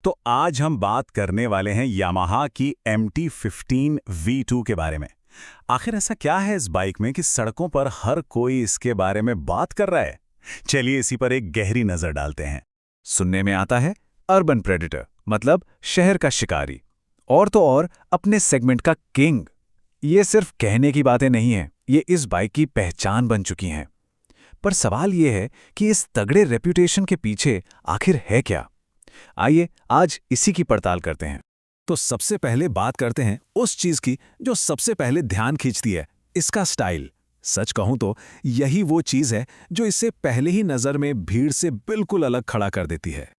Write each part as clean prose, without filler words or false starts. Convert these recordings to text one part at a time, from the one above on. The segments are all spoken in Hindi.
तो आज हम बात करने वाले हैं यामाहा की MT-15 V2 के बारे में। आखिर ऐसा क्या है इस बाइक में कि सड़कों पर हर कोई इसके बारे में बात कर रहा है? चलिए इसी पर एक गहरी नजर डालते हैं। सुनने में आता है अर्बन प्रेडेटर, मतलब शहर का शिकारी, और तो और अपने सेगमेंट का किंग। ये सिर्फ कहने की बातें नहीं हैं, ये इस बाइक की पहचान बन चुकी हैं। पर सवाल ये है कि इस तगड़े रेप्यूटेशन के पीछे आखिर है क्या? आइए आज इसी की पड़ताल करते हैं। तो सबसे पहले बात करते हैं उस चीज की जो सबसे पहले ध्यान खींचती है, इसका स्टाइल। सच कहूं तो यही वो चीज है जो इसे पहले ही नजर में भीड़ से बिल्कुल अलग खड़ा कर देती है।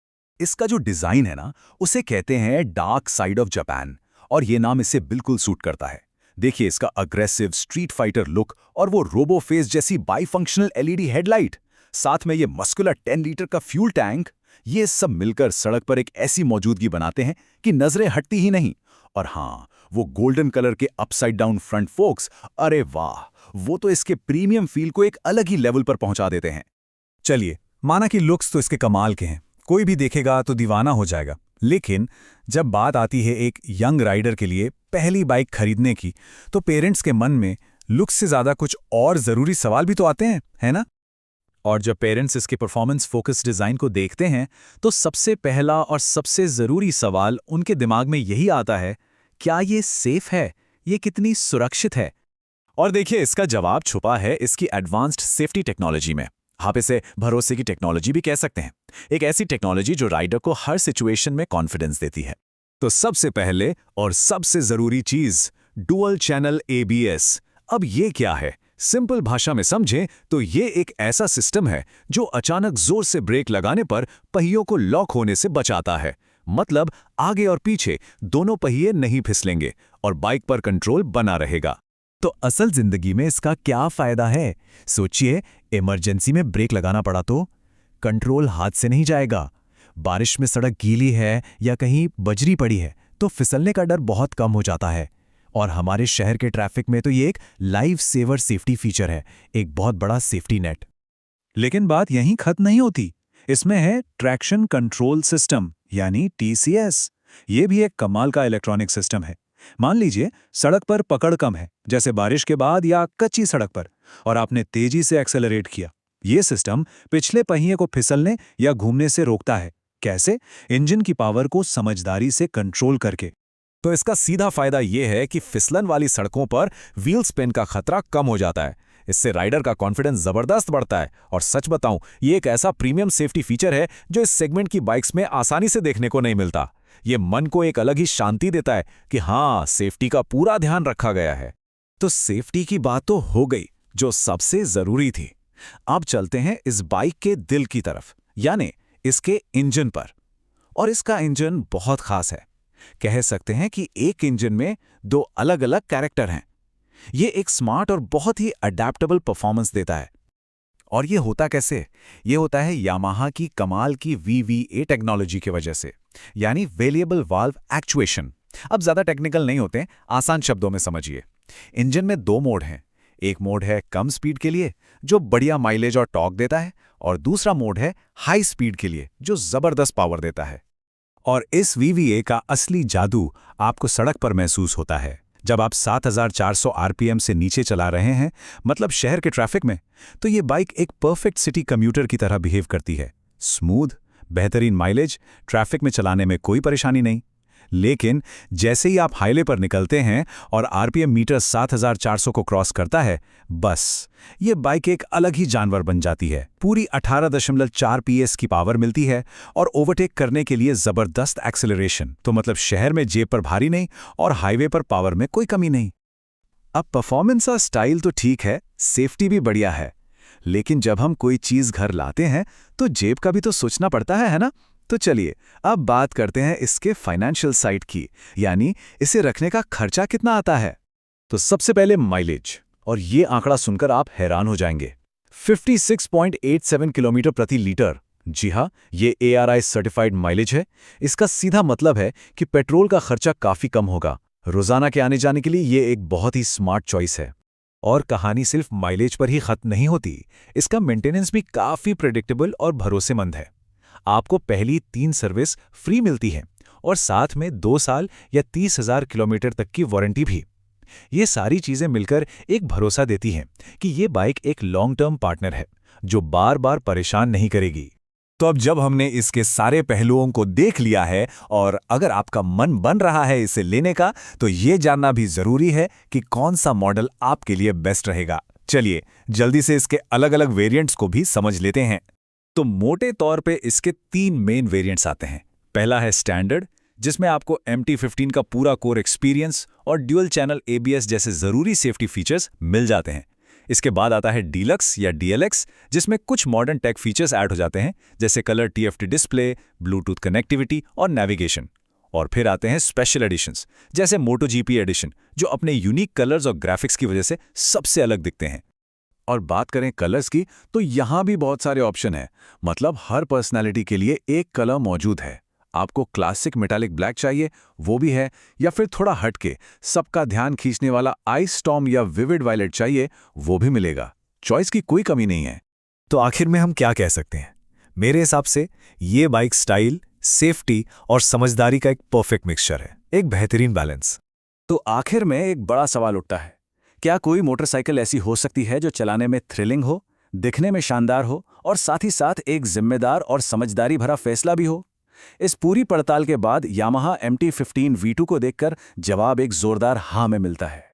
इसका जो डिजाइन है ना, उसे कहते हैं डार्क साइड ऑफ जापान, और ये नाम इसे बिल्कुल सूट करता है। देखिए इसका अग्रेसिव स्ट्रीट फाइटर लुक और वो रोबो फेस जैसी बाईफंक्शनल एलईडी हेडलाइट, साथ में ये मस्कुलर 10 लीटर का फ्यूल टैंक, ये सब मिलकर सड़क पर एक ऐसी मौजूदगी बनाते हैं कि नजरें हटती ही नहीं। और हाँ, वो गोल्डन कलर के अपसाइड डाउन फ्रंट फोक्स, अरे वाह, वो तो इसके प्रीमियम फील को एक अलग ही लेवल पर पहुंचा देते हैं। चलिए, माना कि लुक्स तो इसके कमाल के हैं, कोई भी देखेगा तो दीवाना हो जाएगा। लेकिन जब बात आती है एक यंग राइडर के लिए पहली बाइक खरीदने की, तो पेरेंट्स के मन में लुक्स से ज्यादा कुछ और जरूरी सवाल भी तो आते हैं, है ना? और जब पेरेंट्स इसके परफॉर्मेंस फोकस डिजाइन को देखते हैं, तो सबसे पहला और सबसे जरूरी सवाल उनके दिमाग में यही आता है, क्या ये सेफ है? ये कितनी सुरक्षित है? और देखिए, इसका जवाब छुपा है इसकी एडवांस्ड सेफ्टी टेक्नोलॉजी में। आप इसे भरोसे की टेक्नोलॉजी भी कह सकते हैं। एक ऐसी टेक्नोलॉजी जो राइडर को हर सिचुएशन में कॉन्फिडेंस देती है। तो सबसे पहले और सबसे जरूरी चीज, डुअल चैनल ABS। अब ये क्या है? सिंपल भाषा में समझें तो ये एक ऐसा सिस्टम है जो अचानक जोर से ब्रेक लगाने पर पहियों को लॉक होने से बचाता है। मतलब आगे और पीछे दोनों पहिए नहीं फिसलेंगे और बाइक पर कंट्रोल बना रहेगा। तो असल जिंदगी में इसका क्या फायदा है? सोचिए, इमरजेंसी में ब्रेक लगाना पड़ा तो कंट्रोल हाथ से नहीं जाएगा। बारिश में सड़क गीली है या कहीं बजरी पड़ी है तो फिसलने का डर बहुत कम हो जाता है। और हमारे शहर के ट्रैफिक में तो ये एक लाइफ सेवर सेफ्टी फीचर है, एक बहुत बड़ा सेफ्टी नेट। लेकिन बात यहीं खत्म नहीं होती। इसमें है ट्रैक्शन कंट्रोल सिस्टम, यानी TCS। ये भी एक कमाल का इलेक्ट्रॉनिक सिस्टम है। मान लीजिए सड़क पर पकड़ कम है, जैसे बारिश के बाद या कच्ची सड़क पर, और आपने तेजी से एक्सेलरेट किया। ये सिस्टम पिछले पहिए को फिसलने या घूमने से रोकता है। कैसे? इंजन की पावर को समझदारी से कंट्रोल करके। तो इसका सीधा फायदा यह है कि फिसलन वाली सड़कों पर व्हील स्पिन का खतरा कम हो जाता है। इससे राइडर का कॉन्फिडेंस जबरदस्त बढ़ता है। और सच बताऊं, ये एक ऐसा प्रीमियम सेफ्टी फीचर है जो इस सेगमेंट की बाइक्स में आसानी से देखने को नहीं मिलता। ये मन को एक अलग ही शांति देता है कि हाँ, सेफ्टी का पूरा ध्यान रखा गया है। तो सेफ्टी की बात तो हो गई, जो सबसे जरूरी थी। अब चलते हैं इस बाइक के दिल की तरफ, यानी इसके इंजन पर। और इसका इंजन बहुत खास है। कह सकते हैं कि एक इंजन में दो अलग अलग कैरेक्टर हैं। ये एक स्मार्ट और बहुत ही अडैप्टेबल परफॉर्मेंस देता है। और ये होता कैसे? ये होता है यामाहा की कमाल की VVA टेक्नोलॉजी की वजह से, यानी वेरिएबल वाल्व एक्चुएशन। अब ज्यादा टेक्निकल नहीं होते, आसान शब्दों में समझिए। इंजन में दो मोड हैं। एक मोड है कम स्पीड के लिए, जो बढ़िया माइलेज और टॉर्क देता है, और दूसरा मोड है हाई स्पीड के लिए, जो जबरदस्त पावर देता है। और इस VVA का असली जादू आपको सड़क पर महसूस होता है। जब आप 7400 RPM से नीचे चला रहे हैं, मतलब शहर के ट्रैफिक में, तो ये बाइक एक परफेक्ट सिटी कम्यूटर की तरह बिहेव करती है। स्मूथ, बेहतरीन माइलेज, ट्रैफिक में चलाने में कोई परेशानी नहीं। लेकिन जैसे ही आप हाईवे पर निकलते हैं और RPM मीटर 7400 को क्रॉस करता है, बस ये बाइक एक अलग ही जानवर बन जाती है। पूरी 18.4 PS की पावर मिलती है और ओवरटेक करने के लिए जबरदस्त एक्सेलरेशन। तो मतलब शहर में जेब पर भारी नहीं और हाईवे पर पावर में कोई कमी नहीं। अब परफॉर्मेंस और स्टाइल तो ठीक है, सेफ्टी भी बढ़िया है, लेकिन जब हम कोई चीज घर लाते हैं तो जेब का भी तो सोचना पड़ता है ना? तो चलिए अब बात करते हैं इसके फाइनेंशियल साइड की, यानी इसे रखने का खर्चा कितना आता है। तो सबसे पहले माइलेज, और ये आंकड़ा सुनकर आप हैरान हो जाएंगे। 56.87 किलोमीटर प्रति लीटर। जी हाँ, ये ARI सर्टिफाइड माइलेज है। इसका सीधा मतलब है कि पेट्रोल का खर्चा काफी कम होगा। रोजाना के आने जाने के लिए ये एक बहुत ही स्मार्ट चॉइस है। और कहानी सिर्फ माइलेज पर ही खत्म नहीं होती, इसका मेंटेनेंस भी काफी प्रेडिक्टेबल और भरोसेमंद है। आपको पहली 3 सर्विस फ्री मिलती है और साथ में 2 साल या 30,000 किलोमीटर तक की वारंटी भी। ये सारी चीजें मिलकर एक भरोसा देती हैं कि ये बाइक एक लॉन्ग टर्म पार्टनर है जो बार बार परेशान नहीं करेगी। तो अब जब हमने इसके सारे पहलुओं को देख लिया है और अगर आपका मन बन रहा है इसे लेने का, तो ये जानना भी जरूरी है कि कौन सा मॉडल आपके लिए बेस्ट रहेगा। चलिए जल्दी से इसके अलग अलग वेरिएंट्स को भी समझ लेते हैं। तो मोटे तौर पे इसके 3 मेन वेरिएंट्स आते हैं। पहला है स्टैंडर्ड, जिसमें आपको MT-15 का पूरा कोर एक्सपीरियंस और ड्यूअल चैनल ABS जैसे जरूरी सेफ्टी फीचर्स मिल जाते हैं। इसके बाद आता है डीलक्स या DLX, जिसमें कुछ मॉडर्न टेक फीचर्स ऐड हो जाते हैं, जैसे colour TFT display, Bluetooth connectivity और नेविगेशन। और फिर आते हैं स्पेशल एडिशंस, जैसे MotoGP एडिशन, जो अपने यूनिक कलर्स और ग्राफिक्स की वजह से सबसे अलग दिखते हैं। और बात करें कलर्स की, तो यहाँ भी बहुत सारे ऑप्शन हैं। मतलब हर पर्सनैलिटी के लिए एक कलर मौजूद है। आपको क्लासिक मेटालिक ब्लैक चाहिए, वो भी है, या फिर थोड़ा हटके सबका ध्यान खींचने वाला आइस स्टॉर्म या विविड वायलेट चाहिए, वो भी मिलेगा। चॉइस की कोई कमी नहीं है। तो आखिर में हम क्या कह सकते हैं? मेरे हिसाब से ये बाइक स्टाइल, सेफ्टी और समझदारी का एक परफेक्ट मिक्सचर है, एक बेहतरीन बैलेंस। तो आखिर में एक बड़ा सवाल उठता है, क्या कोई मोटरसाइकिल ऐसी हो सकती है जो चलाने में थ्रिलिंग हो, दिखने में शानदार हो और साथ ही साथ एक जिम्मेदार और समझदारी भरा फैसला भी हो? इस पूरी पड़ताल के बाद यामाहा MT-15 V2 को देखकर जवाब एक जोरदार हाँ में मिलता है।